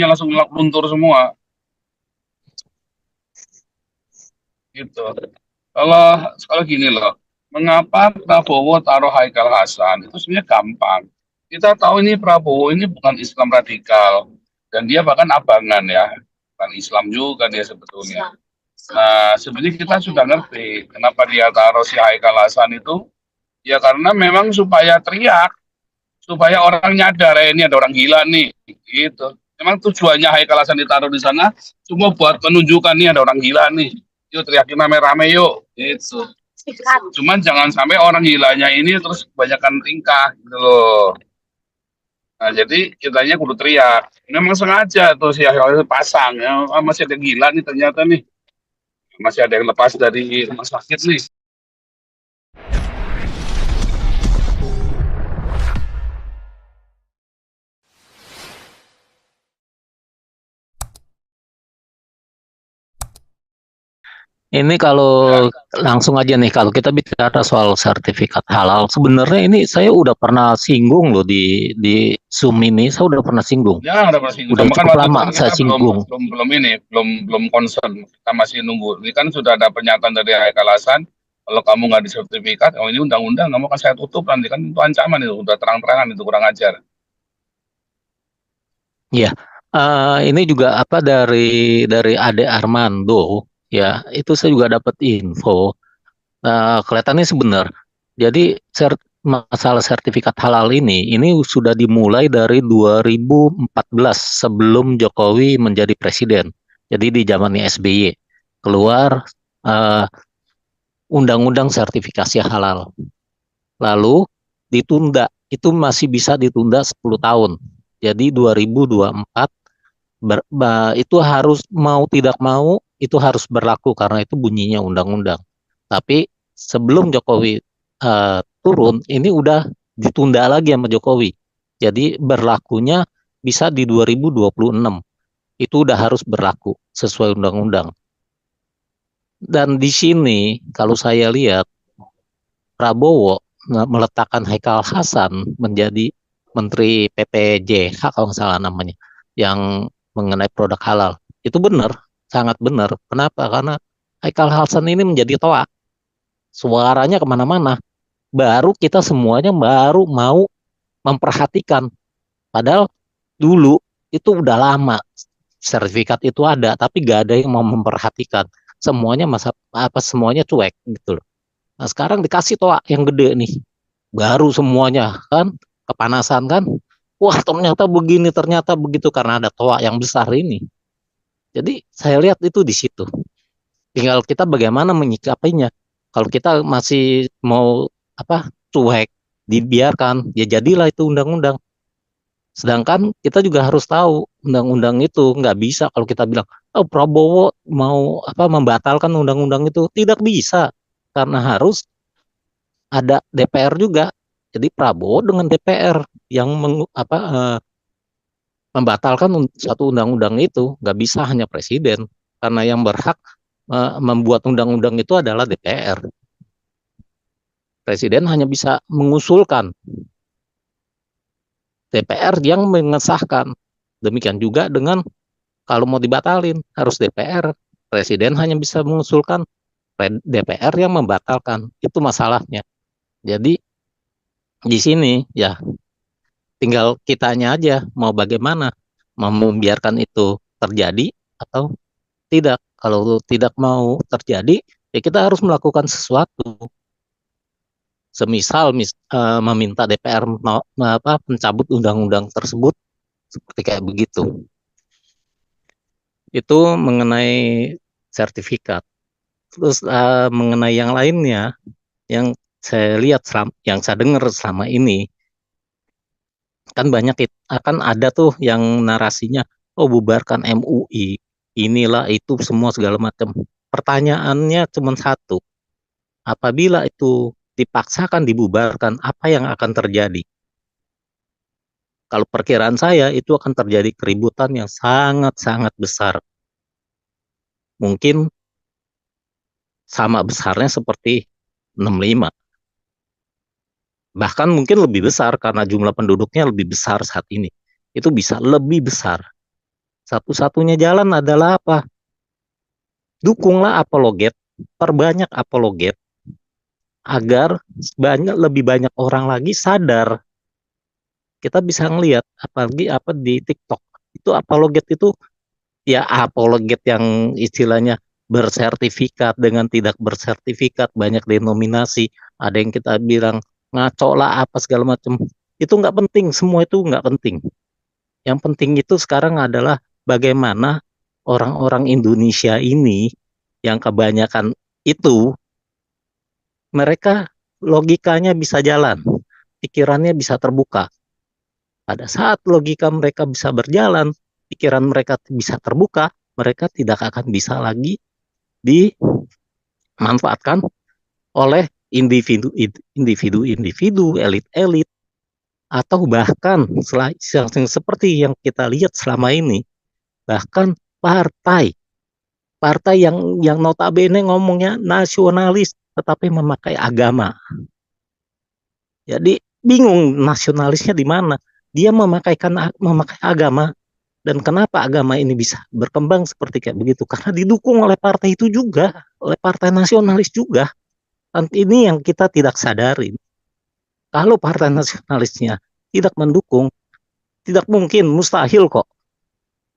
langsung luntur semua gitu. Kalau kalau gini loh, mengapa Prabowo taruh Haikal Hasan itu sebenarnya gampang. Kita tahu ini Prabowo ini bukan Islam radikal dan dia bahkan abangan ya, bukan Islam juga dia sebetulnya. Nah, sebenarnya kita sudah ngerti kenapa dia taruh si Haikal Hasan itu, ya karena memang supaya teriak, supaya orang nyadar ini ada orang gila nih, gitu. Memang tujuannya Haikal Hasan ditaruh di sana cuma buat menunjukkan nih ada orang gila nih. Yuk teriakin rame-rame yuk, gitu. Cuman jangan sampai orang gilanya ini terus kebanyakan tingkah gitu loh. Nah, jadi kitanya kudu teriak. Memang sengaja tuh si Haikal Hasan pasang ya, ah, masih ada gila nih ternyata nih. Masih ada yang lepas dari rumah sakit nih. Ini kalau Ya, langsung aja nih, kalau kita bicara soal sertifikat halal, sebenarnya ini saya udah pernah singgung loh di Zoom ini, saya udah pernah singgung, ya ada masih. udah Cuma kan cukup waktu itu lama kan saya kita belum singgung. belum belum ini belum concern. Kita masih nunggu. Ini kan sudah ada pernyataan dari Haikal Hasan. Kalau kamu nggak disertifikat, oh ini undang-undang, kamu akan saya tutup nanti kan itu ancaman itu udah terang-terangan itu kurang ajar. Ya, ini juga apa dari Ade Armando, ya itu saya juga dapat info. Kelihatannya sebenar. Jadi masalah sertifikat halal ini sudah dimulai dari 2014 sebelum Jokowi menjadi presiden. Jadi di zamannya SBY keluar eh, undang-undang sertifikasi halal. Lalu ditunda, itu masih bisa ditunda 10 tahun. Jadi 2024 itu harus mau tidak mau itu harus berlaku karena itu bunyinya undang-undang. Tapi sebelum Jokowi turun, ini udah ditunda lagi sama Jokowi. Jadi berlakunya bisa di 2026. Itu udah harus berlaku sesuai undang-undang. Dan di sini kalau saya lihat Prabowo meletakkan Haikal Hasan menjadi Menteri PPJH kalau nggak salah namanya, yang mengenai produk halal. Itu benar, sangat benar. Kenapa? Karena Haikal Hasan ini menjadi toa, suaranya kemana-mana. Baru kita semuanya baru mau memperhatikan. Padahal dulu itu udah lama sertifikat itu ada, tapi gak ada yang mau memperhatikan. Semuanya semuanya cuek gitu loh. Nah, sekarang dikasih toa yang gede nih, baru semuanya kan kepanasan kan. Wah, ternyata begini, ternyata begitu karena ada toa yang besar ini. Jadi saya lihat itu di situ. Tinggal kita bagaimana menyikapinya. Kalau kita masih mau apa cuek, dibiarkan, ya jadilah itu undang-undang. Sedangkan kita juga harus tahu undang-undang itu nggak bisa kalau kita bilang, oh Prabowo mau apa membatalkan undang-undang itu, tidak bisa karena harus ada DPR juga. Jadi Prabowo dengan DPR yang membatalkan satu undang-undang itu, nggak bisa hanya presiden karena yang berhak membuat undang-undang itu adalah DPR. Presiden hanya bisa mengusulkan, DPR yang mengesahkan. Demikian juga dengan kalau mau dibatalin harus DPR. Presiden hanya bisa mengusulkan, DPR yang membatalkan. Itu masalahnya. Jadi di sini ya tinggal kitanya aja mau bagaimana, mau membiarkan itu terjadi atau tidak. Kalau tidak mau terjadi, ya kita harus melakukan sesuatu. Semisal meminta DPR mencabut undang-undang tersebut seperti kayak begitu. Itu mengenai sertifikat. Terus mengenai yang lainnya, yang saya lihat, yang saya dengar selama ini, kan banyak akan ada tuh yang narasinya, oh bubarkan MUI, inilah itu semua segala macam. Pertanyaannya cuma satu, apabila itu dipaksakan dibubarkan, apa yang akan terjadi? Kalau perkiraan saya itu akan terjadi keributan yang sangat-sangat besar. Mungkin sama besarnya seperti 65. Bahkan mungkin lebih besar karena jumlah penduduknya lebih besar saat ini. Itu bisa lebih besar. Satu-satunya jalan adalah apa? Dukunglah apologet, perbanyak apologet agar lebih banyak orang lagi sadar. Kita bisa ngelihat apalagi apa di TikTok itu apologet itu ya apologet yang istilahnya bersertifikat dengan tidak bersertifikat banyak denominasi, ada yang kita bilang ngaco lah apa segala macam, itu nggak penting, semua itu nggak penting. Yang penting itu sekarang adalah bagaimana orang-orang Indonesia ini yang kebanyakan itu mereka logikanya bisa jalan, pikirannya bisa terbuka. Pada saat logika mereka bisa berjalan, pikiran mereka bisa terbuka, mereka tidak akan bisa lagi dimanfaatkan oleh individu-individu, elit-elit, atau bahkan seperti yang kita lihat selama ini, bahkan partai, partai yang notabene ngomongnya nasionalis, tetapi memakai agama. Jadi bingung nasionalisnya di mana? Dia memakai agama, dan kenapa agama ini bisa berkembang seperti kayak begitu? Karena didukung oleh partai itu juga, oleh partai nasionalis juga. Dan ini yang kita tidak sadari. Kalau partai nasionalisnya tidak mendukung, tidak mungkin, mustahil kok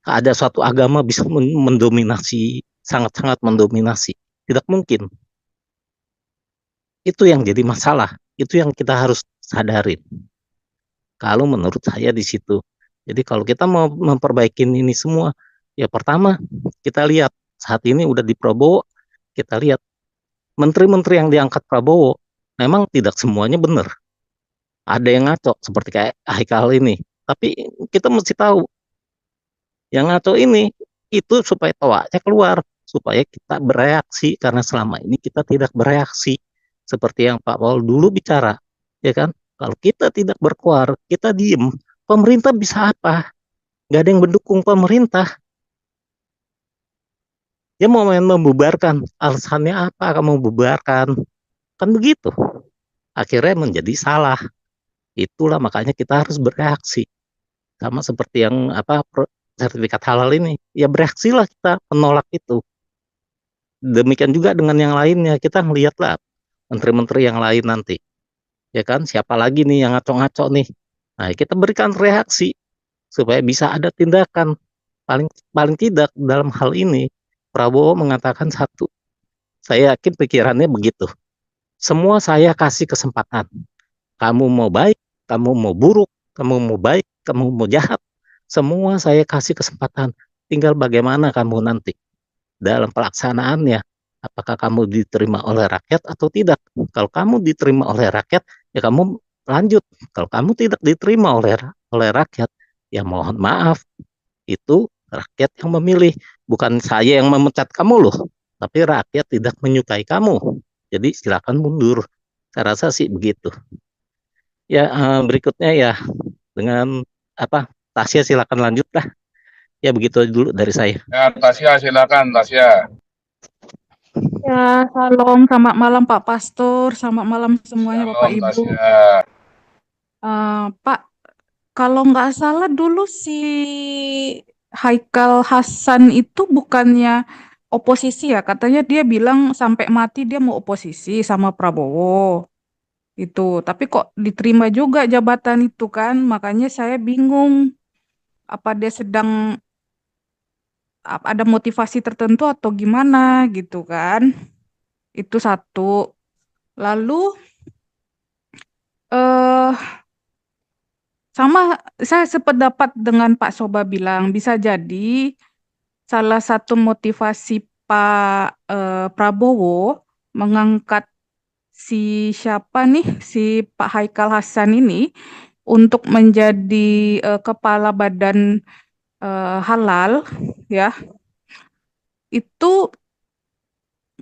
ada suatu agama bisa mendominasi, sangat-sangat mendominasi. Tidak mungkin. Itu yang jadi masalah. Itu yang kita harus sadarin. Kalau menurut saya di situ. Jadi kalau kita mau memperbaiki ini semua, ya pertama kita lihat saat ini udah di Prabowo, kita lihat menteri-menteri yang diangkat Prabowo memang tidak semuanya benar. Ada yang ngaco seperti kayak Haikal ini. Tapi kita mesti tahu yang ngaco ini itu supaya tawanya keluar, supaya kita bereaksi karena selama ini kita tidak bereaksi seperti yang Pak Paul dulu bicara, ya kan? Kalau kita tidak berkuar, kita diem, pemerintah bisa apa? Gak ada yang mendukung pemerintah. Dia mau main membubarkan, alasannya apa kamu membubarkan? Kan begitu. Akhirnya menjadi salah. Itulah makanya kita harus bereaksi. Sama seperti yang apa sertifikat halal ini. Ya bereaksilah kita menolak itu. Demikian juga dengan yang lainnya. Kita melihatlah menteri-menteri yang lain nanti. Ya kan, siapa lagi nih yang ngaco-ngaco nih. Nah, kita berikan reaksi supaya bisa ada tindakan. Paling paling tidak dalam hal ini Prabowo mengatakan satu. Saya yakin pikirannya begitu. Semua saya kasih kesempatan. Kamu mau baik, kamu mau buruk, kamu mau baik, kamu mau jahat. Semua saya kasih kesempatan. Tinggal bagaimana kamu nanti dalam pelaksanaannya. Apakah kamu diterima oleh rakyat atau tidak? Kalau kamu diterima oleh rakyat, ya kamu lanjut. Kalau kamu tidak diterima oleh rakyat, ya mohon maaf. Itu rakyat yang memilih. Bukan saya yang memecat kamu loh. Tapi rakyat tidak menyukai kamu. Jadi silakan mundur. Saya rasa sih begitu. Ya, berikutnya ya dengan apa? Tasya silakan lanjut lah. Ya begitu dulu dari saya. Ya, Tasya, silakan Tasya. Ya, salam, selamat malam Pak Pastor, selamat malam semuanya Bapak Shalom Ibu. Tasya. Pak, kalau nggak salah dulu si Haikal Hasan itu bukannya oposisi ya, katanya dia bilang sampai mati dia mau oposisi sama Prabowo itu, tapi kok diterima juga jabatan itu kan, makanya saya bingung apa dia sedang ada motivasi tertentu atau gimana gitu kan, itu satu. Lalu eh sama saya sependapat dengan Pak Soba bilang bisa jadi salah satu motivasi Prabowo mengangkat si siapa nih si Pak Haikal Hasan ini untuk menjadi kepala badan halal ya itu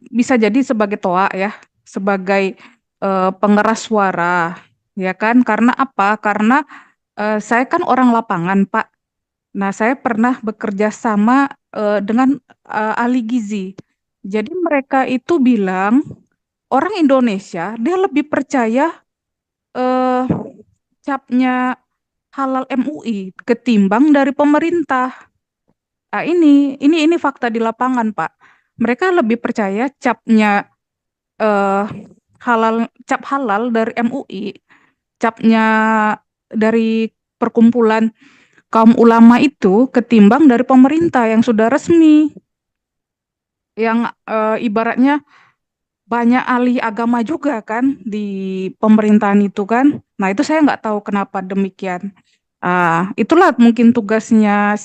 bisa jadi sebagai toa ya sebagai pengeras suara ya kan karena apa? Karena saya kan orang lapangan, Pak. Nah, saya pernah bekerja sama dengan ahli gizi. Jadi mereka itu bilang orang Indonesia dia lebih percaya eh, capnya halal MUI ketimbang dari pemerintah. Ini fakta di lapangan, Pak. Mereka lebih percaya capnya eh, cap halal dari MUI, capnya dari perkumpulan kaum ulama itu ketimbang dari pemerintah yang sudah resmi, yang ibaratnya banyak ahli agama juga kan di pemerintahan itu kan. Nah, itu saya nggak tahu kenapa demikian. Itulah mungkin tugasnya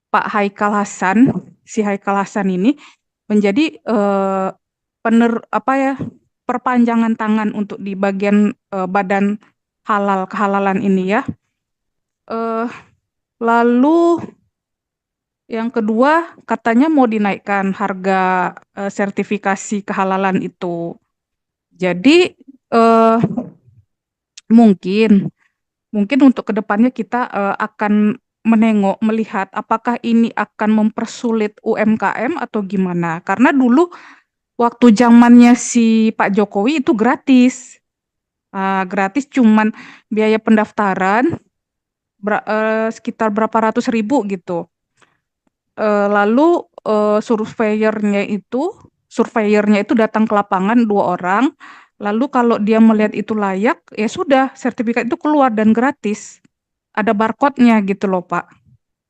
Pak Haikal Hasan, si Haikal Hasan ini menjadi apa ya, perpanjangan tangan untuk di bagian badan kehalalan ini ya. Eh, Lalu yang kedua katanya mau dinaikkan harga sertifikasi kehalalan itu. Jadi eh, mungkin mungkin untuk kedepannya kita akan melihat apakah ini akan mempersulit UMKM atau gimana. Karena dulu waktu zamannya si Pak Jokowi itu gratis. Gratis cuman biaya pendaftaran sekitar berapa ratus ribu gitu. Lalu surveyornya itu datang ke lapangan 2 orang. Lalu kalau dia melihat itu layak, ya sudah sertifikat itu keluar dan gratis. Ada barcode-nya gitu loh Pak.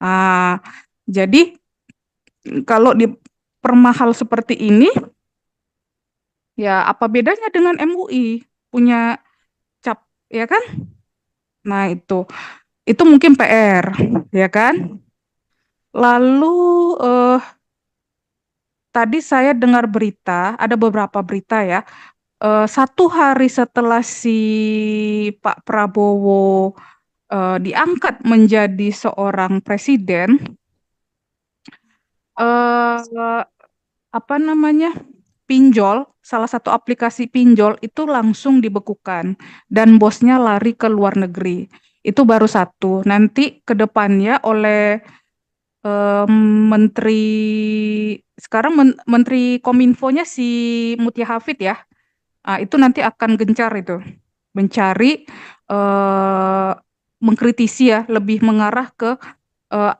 Ah, jadi kalau dipermahal seperti ini, ya apa bedanya dengan MUI punya cap, ya kan? Nah itu mungkin PR, ya kan? Lalu tadi saya dengar berita, ada beberapa berita ya. 1 hari setelah si Pak Prabowo diangkat menjadi seorang presiden, eh, apa namanya, salah satu aplikasi pinjol itu langsung dibekukan dan bosnya lari ke luar negeri. Itu baru satu. Nanti ke depannya oleh menteri sekarang Menteri Kominfonya si Mutia Hafid ya. Itu nanti akan gencar itu mencari eh, mengkritisi ya, lebih mengarah ke eh,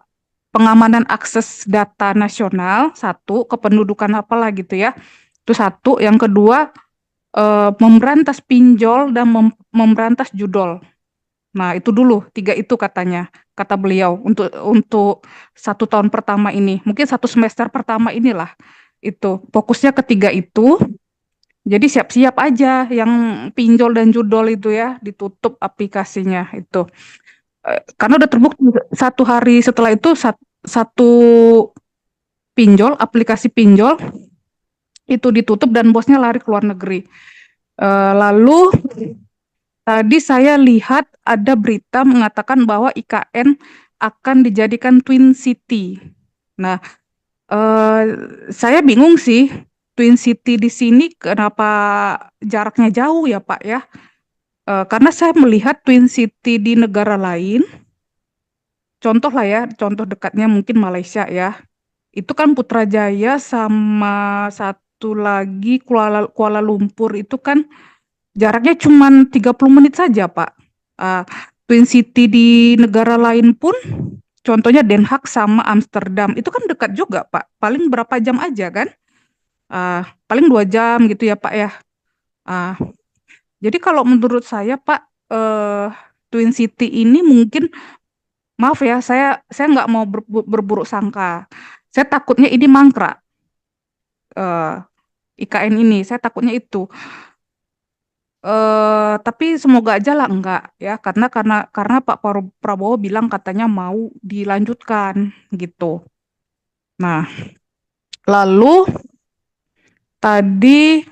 pengamanan akses data nasional, satu, kependudukan apalah gitu ya. Itu satu. Yang kedua, memberantas pinjol dan memberantas judol. Nah, itu dulu, 3 itu katanya, kata beliau untuk 1 tahun pertama ini. Mungkin 1 semester pertama inilah itu. Fokusnya ketiga itu. Jadi siap-siap aja yang pinjol dan judol itu ya, ditutup aplikasinya itu. Karena udah terbukti 1 hari setelah itu satu aplikasi pinjol itu ditutup dan bosnya lari ke luar negeri. Lalu tadi saya lihat ada berita mengatakan bahwa IKN akan dijadikan Twin City. Nah, eh, saya bingung sih, Twin City di sini kenapa jaraknya jauh ya Pak ya? Karena saya melihat Twin City di negara lain, contoh lah ya, contoh dekatnya mungkin Malaysia ya. Itu kan Putrajaya sama satu lagi Kuala Lumpur itu kan jaraknya cuma 30 menit saja, Pak. Uh, Twin City di negara lain pun, contohnya Den Haag sama Amsterdam, itu kan dekat juga, Pak. Paling berapa jam aja kan? Paling 2 jam gitu ya, Pak ya. Uh, jadi kalau menurut saya, Pak, Twin City ini mungkin, maaf ya, saya nggak mau berburuk sangka. Saya takutnya ini mangkrak. IKN ini, saya takutnya itu. Tapi semoga aja lah enggak ya, karena Pak Prabowo bilang katanya mau dilanjutkan gitu. Nah, lalu tadi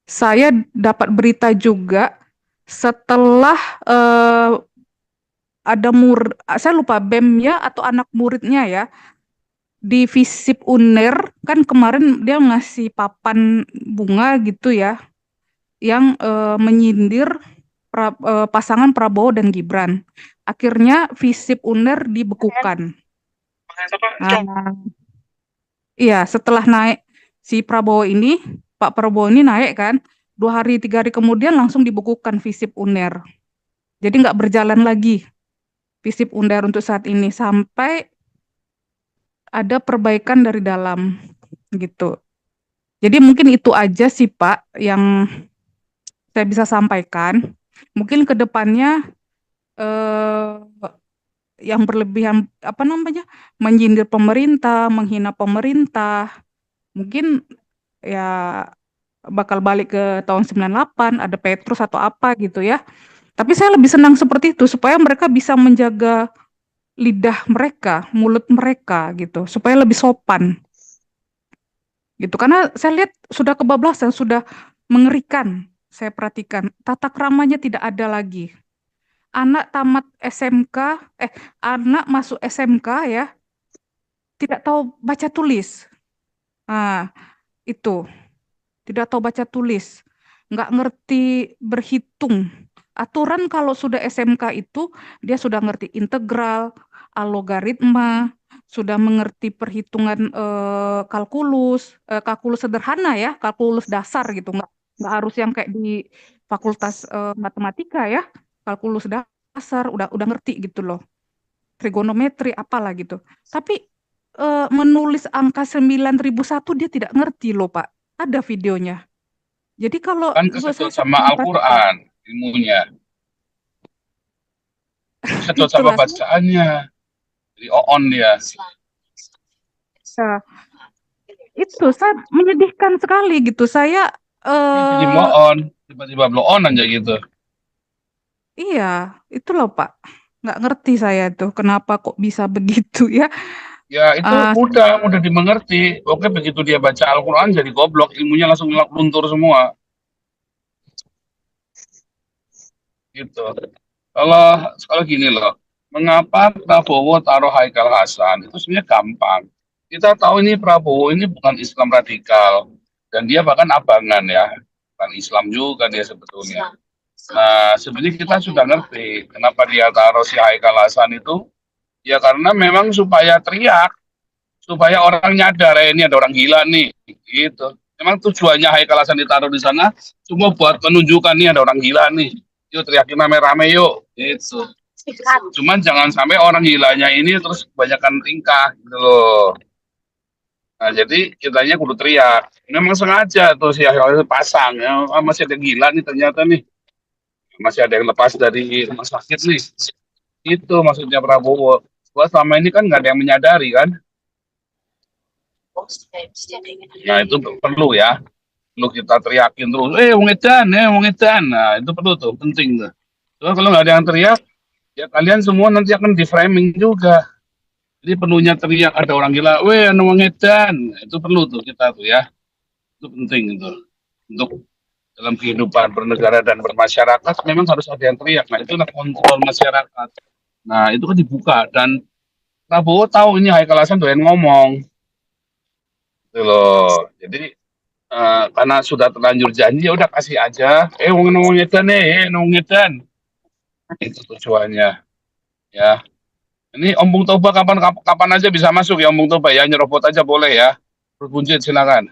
saya dapat berita juga setelah ada saya lupa BEM-nya atau anak muridnya ya di Visip Uner kan kemarin dia ngasih papan bunga gitu ya yang menyindir pasangan Prabowo dan Gibran. Akhirnya Visip Uner dibekukan. Nah, iya, setelah naik si Pak Prabowo ini naik kan, 2 hari 3 hari kemudian langsung dibekukan Visip Uner. Jadi nggak berjalan lagi Visip Uner untuk saat ini sampai ada perbaikan dari dalam gitu. Jadi mungkin itu aja sih Pak yang saya bisa sampaikan. Mungkin ke depannya eh, yang berlebihan apa namanya menyindir pemerintah, menghina pemerintah, mungkin ya bakal balik ke tahun 98 ada Petrus atau apa gitu ya. Tapi saya lebih senang seperti itu supaya mereka bisa menjaga lidah mereka, mulut mereka gitu, supaya lebih sopan gitu. Karena saya lihat sudah kebablasan, sudah mengerikan. Saya perhatikan tata keramanya tidak ada lagi. Anak tamat SMK, anak masuk SMK ya, tidak tahu baca tulis. Nah, itu tidak tahu baca tulis, nggak ngerti berhitung. Aturan kalau sudah SMK itu dia sudah ngerti integral, logaritma, sudah mengerti perhitungan kalkulus sederhana ya, kalkulus dasar gitu, nggak harus yang kayak di fakultas matematika ya, kalkulus dasar udah ngerti gitu loh, trigonometri apalah gitu. Tapi menulis angka 9001 dia tidak ngerti loh Pak. Ada videonya. Jadi kalau Kan saya kesedot suka sama memperhatikan, Al-Quran ilmunya, kesedot sama itulah bacaannya, jadi on dia. saya, itu saya menyedihkan sekali gitu. Saya Dia jadi eh blow on, tiba-tiba blow on aja gitu. iya, itu loh Pak. Nggak ngerti saya tuh kenapa kok bisa begitu ya. Ya itu Eh, mudah dimengerti. Oke, begitu dia baca Al-Quran jadi goblok, ilmunya langsung luntur semua gitu. Kalau gini loh, mengapa Prabowo taruh Haikal Hasan itu sebenarnya gampang. Kita tahu ini Prabowo ini bukan Islam radikal dan dia bahkan abangan ya, bukan Islam juga dia sebetulnya. Nah sebenarnya kita sudah ngerti kenapa dia taruh si Haikal Hasan itu, ya karena memang supaya teriak, supaya orang nyadar ini ada orang gila nih, gitu. Memang tujuannya Haikal Hasan ditaruh di sana cuma buat menunjukkan nih ada orang gila nih. Yuk teriakin rame-rame yuk, gitu. Cuman jangan sampai orang gilanya ini terus kebanyakan tingkah gitu loh. Nah, jadi kitanya kudu teriak. Memang sengaja tuh si Haikal pasang ya, masih ada gila nih ternyata nih. Masih ada yang lepas dari rumah sakit nih. Itu maksudnya Prabowo. Gua selama ini kan nggak ada yang menyadari kan. Nah, itu perlu ya. Perlu kita teriakin terus, wong edan. Nah, itu perlu tuh, penting tuh. Soalnya kalau nggak ada yang teriak, ya kalian semua nanti akan di framing juga. Jadi penuhnya teriak ada orang gila, anu wong edan. Nah, itu perlu tuh kita tuh ya. Itu penting itu. Untuk dalam kehidupan bernegara dan bermasyarakat memang harus ada yang teriak. Nah, itulah kontrol masyarakat. Nah, itu kan dibuka dan Prabowo tahu ini Haikal Hasan doyan ngomong. Gitu loh. Jadi karena sudah terlanjur janji ya udah kasih aja wong edan wong edan itu tujuannya ya. Ini Ompung Toba kapan kapan aja bisa masuk ya, Ompung Toba ya, nyerobot aja boleh ya. Terus Buncit silakan.